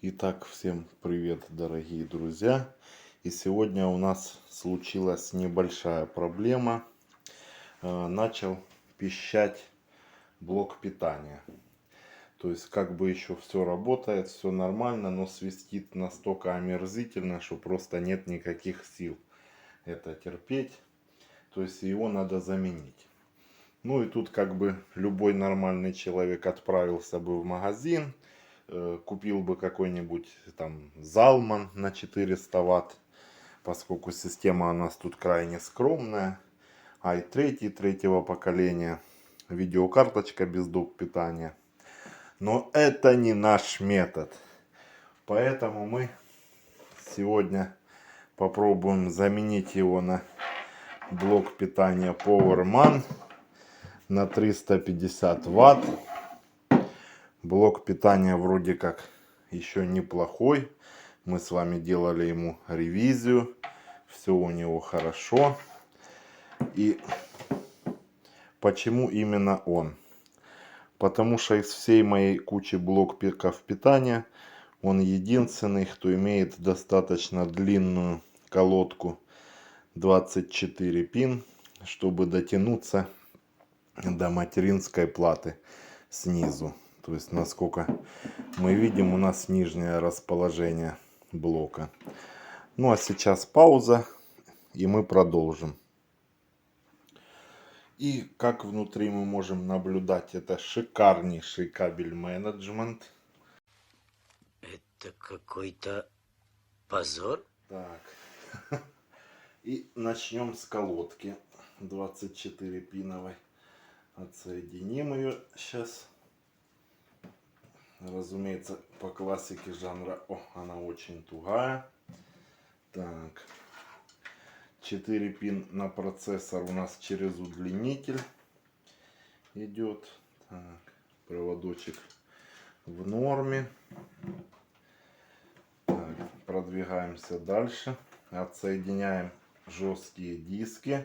Итак, всем привет, дорогие друзья! И сегодня у нас случилась небольшая проблема. Начал пищать блок питания. То есть как бы еще все работает, все нормально, но свистит настолько омерзительно, что просто нет никаких сил это терпеть. То есть его надо заменить. Ну и тут как бы любой нормальный человек отправился бы в магазин, купил бы какой-нибудь там Залман на 400 ватт, поскольку система у нас тут крайне скромная. i3 третьего поколения, видеокарточка без доп питания. Но это не наш метод. Поэтому мы сегодня попробуем заменить его на блок питания PowerMan на 350 ватт. Блок питания вроде как еще неплохой. Мы с вами делали ему ревизию. Все у него хорошо. И почему именно он? Потому что из всей моей кучи блоков питания он единственный, кто имеет достаточно длинную колодку 24 пин, чтобы дотянуться до материнской платы снизу. То есть, насколько мы видим, у нас нижнее расположение блока. Ну а сейчас пауза, и мы продолжим. И как внутри мы можем наблюдать, это шикарнейший кабель менеджмент. Это какой-то позор? Так. И начнем с колодки 24 пиновой. Отсоединим ее сейчас. Разумеется, по классике жанра. О, она очень тугая. Так. 4 пин на процессор у нас через удлинитель идет. Так. Проводочек в норме. Так, продвигаемся дальше. Отсоединяем жесткие диски.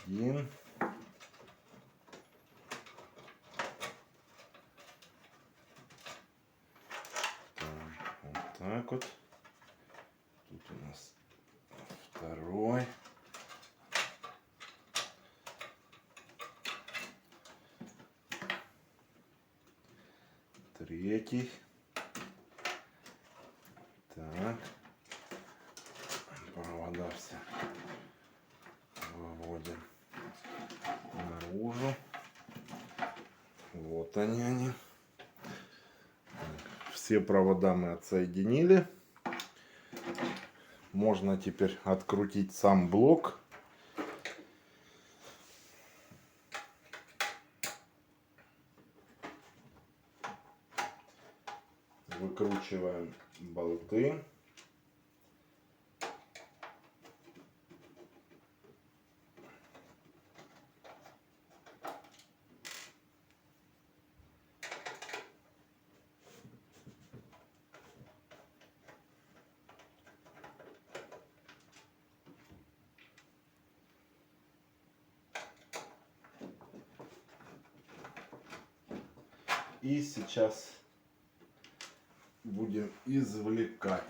Один. Вот так вот. Тут у нас второй. Третий. Так. Провода все выводим наружу. Вот они. Все провода мы отсоединили. Можно теперь открутить сам блок. Выкручиваем болты. И сейчас будем извлекать.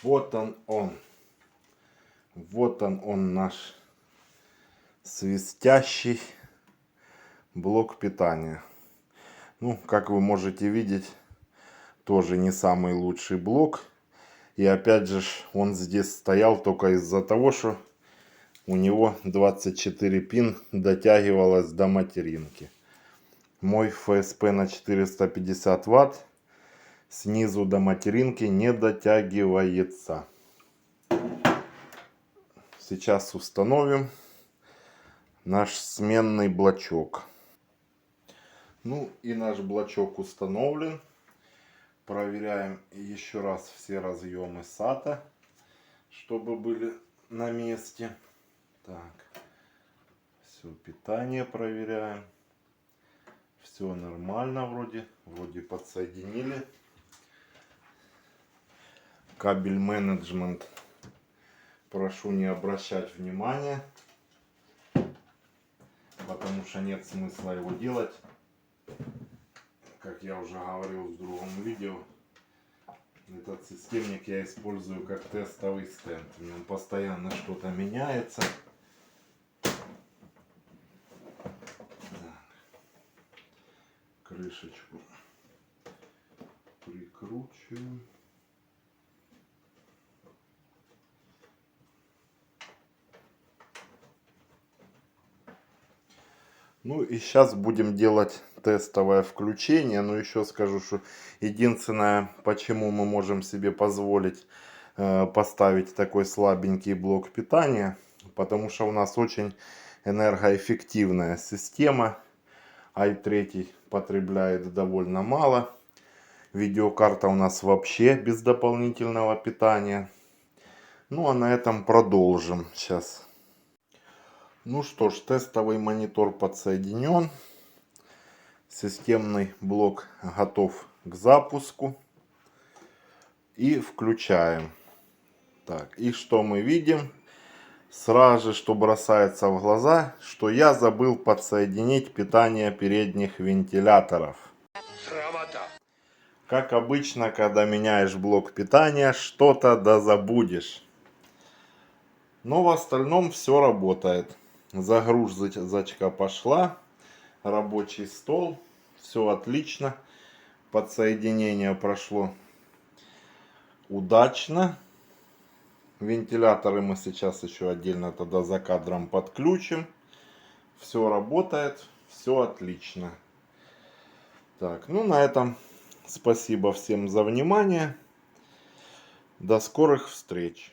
Вот он. Вот он наш свистящий блок питания. Ну, как вы можете видеть, тоже не самый лучший блок. И опять же, он здесь стоял только из-за того, что у него 24 пин дотягивалось до материнки. Мой ФСП на 450 ватт снизу до материнки не дотягивается. Сейчас установим наш сменный блочок. Ну и наш блочок установлен. Проверяем еще раз все разъемы SATA, чтобы были на месте. Так, все, питание проверяем. Все нормально вроде подсоединили. Кабель менеджмент прошу не обращать внимания, потому что нет смысла его делать. Как я уже говорил в другом видео, этот системник я использую как тестовый стенд. В нем постоянно что-то меняется. Так. Крышечку прикручиваю. Ну и сейчас будем делать тестовое включение. Но еще скажу, что единственное, почему мы можем себе позволить поставить такой слабенький блок питания, потому что у нас очень энергоэффективная система. i3 потребляет довольно мало. Видеокарта у нас вообще без дополнительного питания. Ну а на этом продолжим сейчас. Ну что ж, тестовый монитор подсоединен. Системный блок готов к запуску. И включаем. Так, и что мы видим? Сразу же, что бросается в глаза, что я забыл подсоединить питание передних вентиляторов. Срамота. Как обычно, когда меняешь блок питания, что-то да забудешь. Но в остальном все работает. Загрузочка пошла. Рабочий стол. Все отлично. Подсоединение прошло удачно. Вентиляторы мы сейчас еще отдельно тогда за кадром подключим. Все работает. Все отлично. Так, ну на этом спасибо всем за внимание. До скорых встреч.